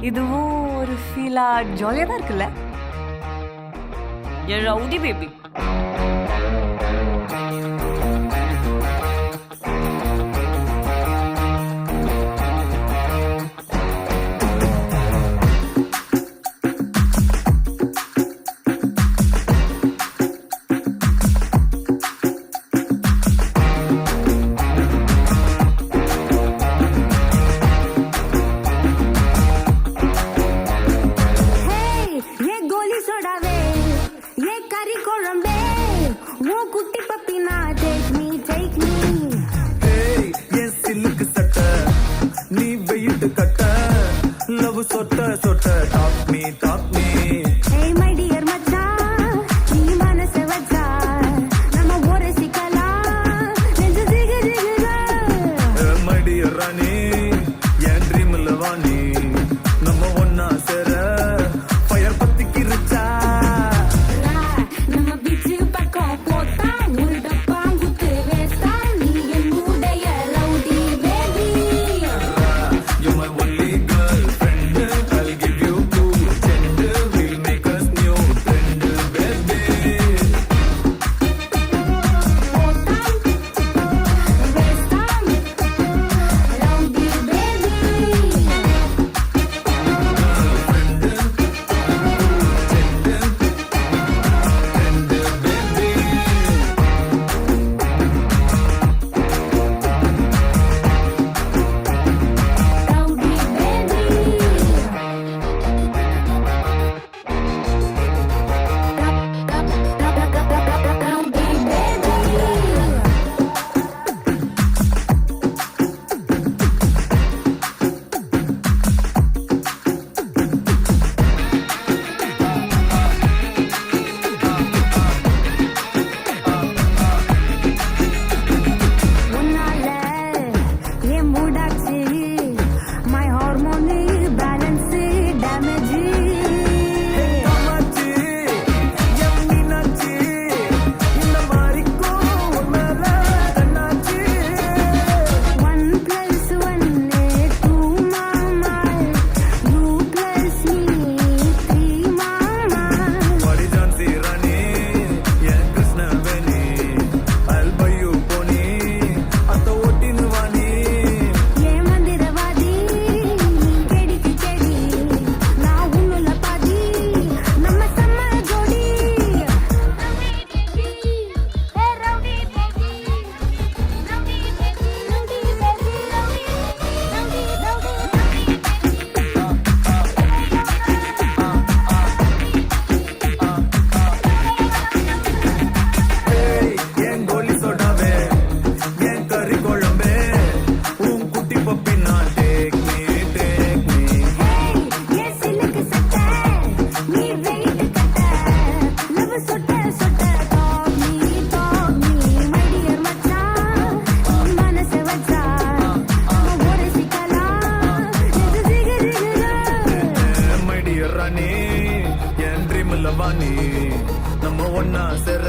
இதுவும் ஒரு ஃபீலா ஜாலியாக தான் இருக்குல்ல? என் rowdy baby. Love sota sota talk me hey my dear மச்சான் நீ மனச வச்சா நம்ம ஒரு சிக்கலா நெஞ்சு ஜிகு ஜிகுதா my dear ராணி என் ட்ரீம்ல வாணி நம்ம ஒண்ணா சேர ஃபயர் பத்திக்கிருச்சா நம்ம பீச் பக்கம் போட்டா ஒரு டப்பா குத்து வேஸ்டா நீ என் மூடைய rowdy baby you my only girlfriend I'll give you cool tender we'll make us new friend baby போட்டா வேஸ்டா ரவுடி பேபி ரவுடி பேபி உன்னால என் மூடாச்சு my hormone balance damage Kamakshi என் மீனாட்சி இந்த மாதிரிக்கும் உன் மேல கண்ணாச்சி 1+1 2 மாமா you plus me 3 மாமா வாடி ஜான்சி ராணி என் Krishnaveni I'll buy you pony அத்த ஓட்டின்னு வாணி ஏன் மந்திரவாதி கெடிக்கு கெடி நான் உன்னுல பாதி நம்ம செம்ம ஜோடி rowdy baby rowdy baby rowdy baby ஏய் என் கோலி சோடாவே என் கறி குழம்பே உன் குட்டி பப்பி நான் டேக் மீ ஏ சிலுக்கு சட்டை நீ வெயிட் கட்ட லவ் சொட்ட சொட்ட டாக் மீ மை டியர் மச்சான் நீ மனச வச்சா நம்ம ஒரு சிக்கலா நெஞ்சு ஜிகு ஜிகுதா மை டியர் ராணி என் ட்ரீம்ல வாணி நம்ம ஒண்ணா சேர